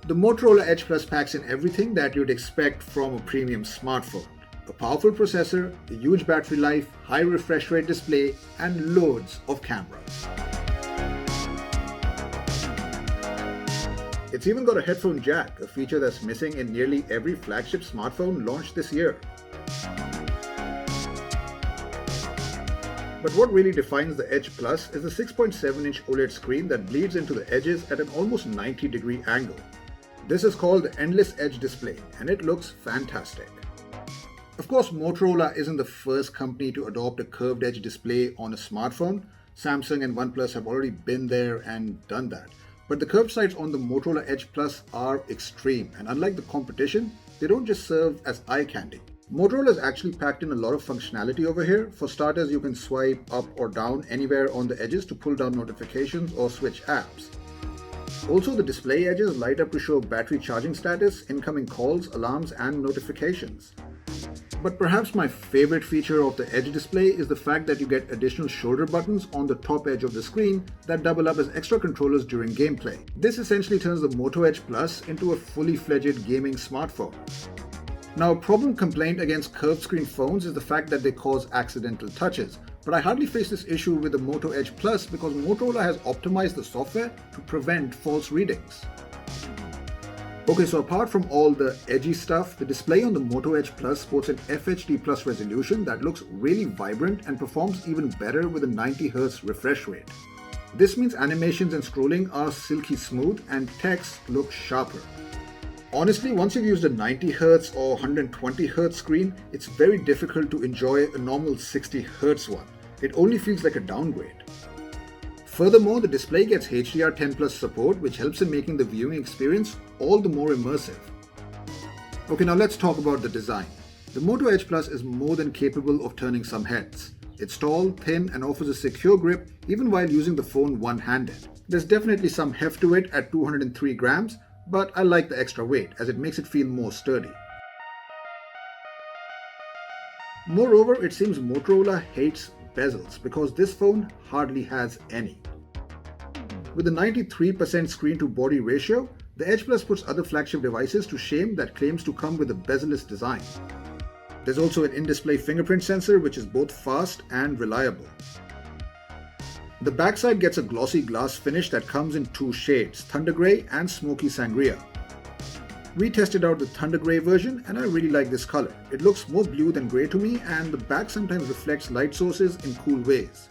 The Motorola Edge Plus packs in everything that you'd expect from a premium smartphone. A powerful processor, a huge battery life, high refresh rate display, and loads of cameras. It's even got a headphone jack, a feature that's missing in nearly every flagship smartphone launched this year. But what really defines the Edge Plus is the 6.7-inch OLED screen that bleeds into the edges at an almost 90-degree angle. This is called the Endless Edge display, and it looks fantastic. Of course, Motorola isn't the first company to adopt a curved edge display on a smartphone. Samsung and OnePlus have already been there and done that. But the curved sides on the Motorola Edge Plus are extreme, and unlike the competition, they don't just serve as eye candy. Motorola has actually packed in a lot of functionality over here. For starters, you can swipe up or down anywhere on the edges to pull down notifications or switch apps. Also, the display edges light up to show battery charging status, incoming calls, alarms, and notifications. But perhaps my favorite feature of the Edge display is the fact that you get additional shoulder buttons on the top edge of the screen that double up as extra controllers during gameplay. This essentially turns the Moto Edge Plus into a fully fledged gaming smartphone. Now, a problem complaint against curved screen phones is the fact that they cause accidental touches. But I hardly face this issue with the Moto Edge Plus because Motorola has optimized the software to prevent false readings. Okay, so apart from all the edgy stuff, the display on the Moto Edge Plus sports an FHD Plus resolution that looks really vibrant and performs even better with a 90Hz refresh rate. This means animations and scrolling are silky smooth and text looks sharper. Honestly, once you've used a 90Hz or 120Hz screen, it's very difficult to enjoy a normal 60Hz one. It only feels like a downgrade. Furthermore, the display gets HDR10+ support, which helps in making the viewing experience all the more immersive. Okay, now let's talk about the design. The Moto Edge Plus is more than capable of turning some heads. It's tall, thin, and offers a secure grip even while using the phone one-handed. There's definitely some heft to it at 203 grams, but I like the extra weight as it makes it feel more sturdy. Moreover, it seems Motorola hates bezels because this phone hardly has any. With a 93% screen-to-body ratio, the Edge Plus puts other flagship devices to shame that claims to come with a bezel-less design. There's also an in-display fingerprint sensor which is both fast and reliable. The backside gets a glossy glass finish that comes in two shades, Thunder Grey and Smoky Sangria. We tested out the Thunder Grey version and I really like this color. It looks more blue than grey to me, and the back sometimes reflects light sources in cool ways.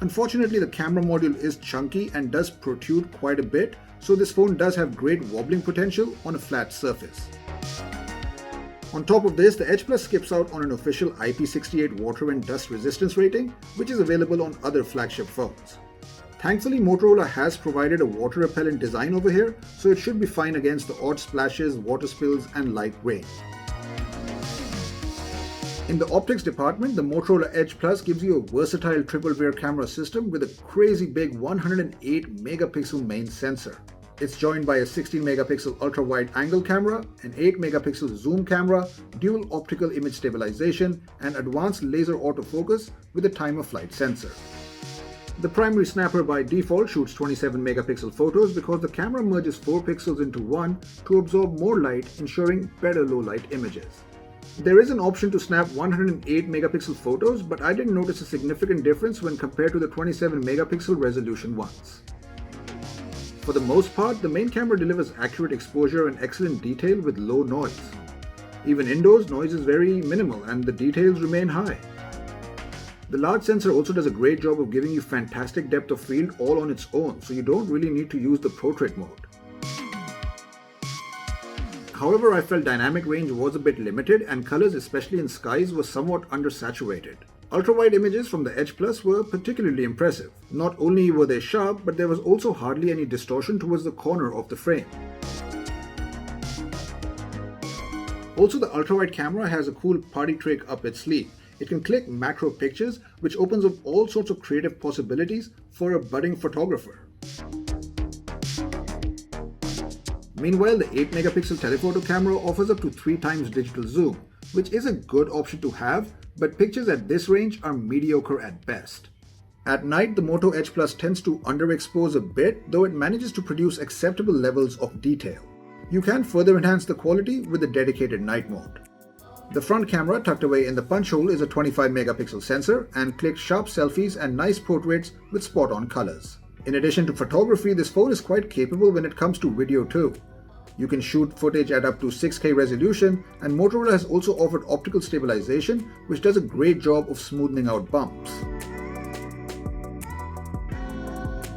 Unfortunately, the camera module is chunky and does protrude quite a bit, so this phone does have great wobbling potential on a flat surface. On top of this, the Edge Plus skips out on an official IP68 water and dust resistance rating, which is available on other flagship phones. Thankfully, Motorola has provided a water-repellent design over here, so it should be fine against the odd splashes, water spills, and light rain. In the optics department, the Motorola Edge Plus gives you a versatile triple-rear camera system with a crazy big 108-megapixel main sensor. It's joined by a 16-megapixel ultra-wide angle camera, an 8-megapixel zoom camera, dual optical image stabilization, and advanced laser autofocus with a time-of-flight sensor. The primary snapper by default shoots 27-megapixel photos because the camera merges 4 pixels into one to absorb more light, ensuring better low-light images. There is an option to snap 108-megapixel photos, but I didn't notice a significant difference when compared to the 27-megapixel resolution ones. For the most part, the main camera delivers accurate exposure and excellent detail with low noise. Even indoors, noise is very minimal and the details remain high. The large sensor also does a great job of giving you fantastic depth of field all on its own, so you don't really need to use the portrait mode. However, I felt dynamic range was a bit limited and colors, especially in skies, were somewhat undersaturated. Ultra-wide images from the Edge Plus were particularly impressive. Not only were they sharp, but there was also hardly any distortion towards the corner of the frame. Also, the ultra-wide camera has a cool party trick up its sleeve. It can click macro pictures, which opens up all sorts of creative possibilities for a budding photographer. Meanwhile, the 8 megapixel telephoto camera offers up to 3 times digital zoom, which is a good option to have, but pictures at this range are mediocre at best. At night, the Moto Edge Plus tends to underexpose a bit, though it manages to produce acceptable levels of detail. You can further enhance the quality with the dedicated night mode. The front camera tucked away in the punch hole is a 25 megapixel sensor and clicks sharp selfies and nice portraits with spot-on colors. In addition to photography, this phone is quite capable when it comes to video too. You can shoot footage at up to 6K resolution, and Motorola has also offered optical stabilization, which does a great job of smoothing out bumps.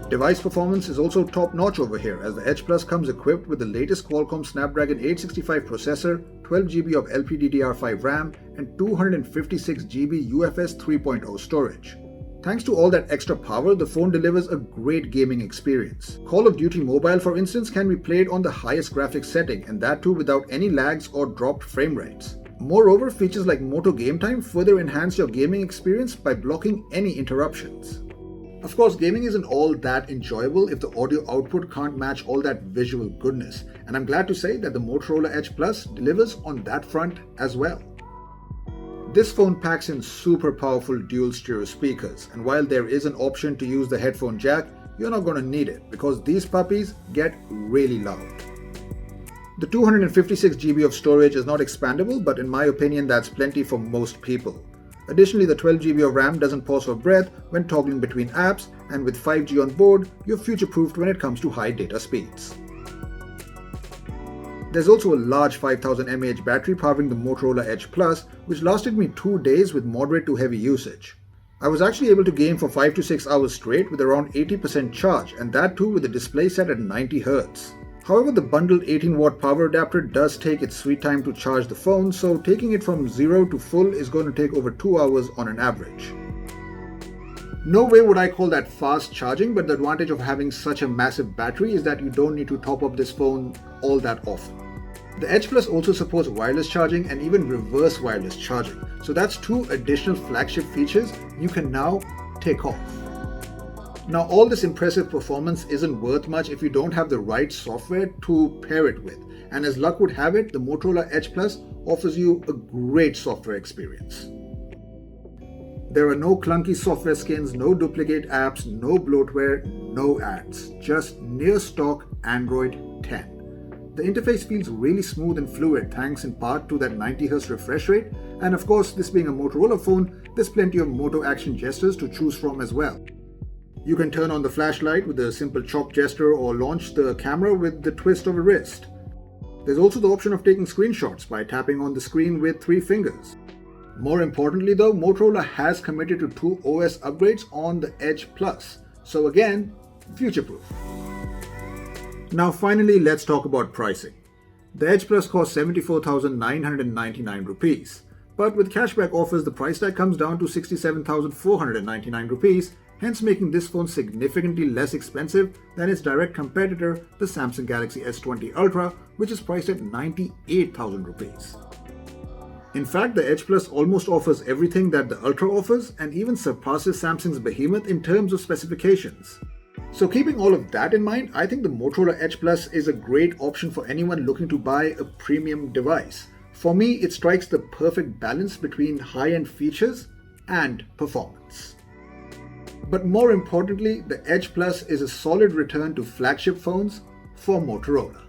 Device performance is also top-notch over here, as the Edge Plus comes equipped with the latest Qualcomm Snapdragon 865 processor, 12GB of LPDDR5 RAM, and 256GB UFS 3.0 storage. Thanks to all that extra power, the phone delivers a great gaming experience. Call of Duty Mobile, for instance, can be played on the highest graphics setting, and that too without any lags or dropped frame rates. Moreover, features like Moto Game Time further enhance your gaming experience by blocking any interruptions. Of course, gaming isn't all that enjoyable if the audio output can't match all that visual goodness, and I'm glad to say that the Motorola Edge Plus delivers on that front as well. This phone packs in super powerful dual stereo speakers, and while there is an option to use the headphone jack, you're not going to need it because these puppies get really loud. The 256GB of storage is not expandable, but in my opinion that's plenty for most people. Additionally, the 12GB of RAM doesn't pause for breath when toggling between apps, and with 5G on board, you're future-proofed when it comes to high data speeds. There's also a large 5000 mAh battery powering the Motorola Edge Plus, which lasted me 2 days with moderate to heavy usage. I was actually able to game for 5 to 6 hours straight with around 80% charge, and that too with the display set at 90Hz. However, the bundled 18-watt power adapter does take its sweet time to charge the phone, so taking it from 0 to full is going to take over 2 hours on an average. No way would I call that fast charging, but the advantage of having such a massive battery is that you don't need to top up this phone all that often. The Edge Plus also supports wireless charging and even reverse wireless charging, so that's 2 additional flagship features you can now take off. Now, all this impressive performance isn't worth much if you don't have the right software to pair it with, and as luck would have it, the Motorola Edge Plus offers you a great software experience. There are no clunky software skins, no duplicate apps, no bloatware, no ads, just near stock Android 10. The interface feels really smooth and fluid thanks in part to that 90Hz refresh rate, and of course, this being a Motorola phone, there's plenty of Moto action gestures to choose from as well. You can turn on the flashlight with a simple chop gesture or launch the camera with the twist of a wrist. There's also the option of taking screenshots by tapping on the screen with 3 fingers. More importantly though, Motorola has committed to 2 OS upgrades on the Edge Plus, so again, future-proof. Now finally, let's talk about pricing. The Edge Plus costs 74,999 rupees, but with cashback offers the price tag comes down to 67,499 rupees, hence making this phone significantly less expensive than its direct competitor, the Samsung Galaxy S20 Ultra, which is priced at 98,000 rupees. In fact, the Edge Plus almost offers everything that the Ultra offers and even surpasses Samsung's behemoth in terms of specifications. So keeping all of that in mind, I think the Motorola Edge Plus is a great option for anyone looking to buy a premium device. For me, it strikes the perfect balance between high-end features and performance. But more importantly, the Edge Plus is a solid return to flagship phones for Motorola.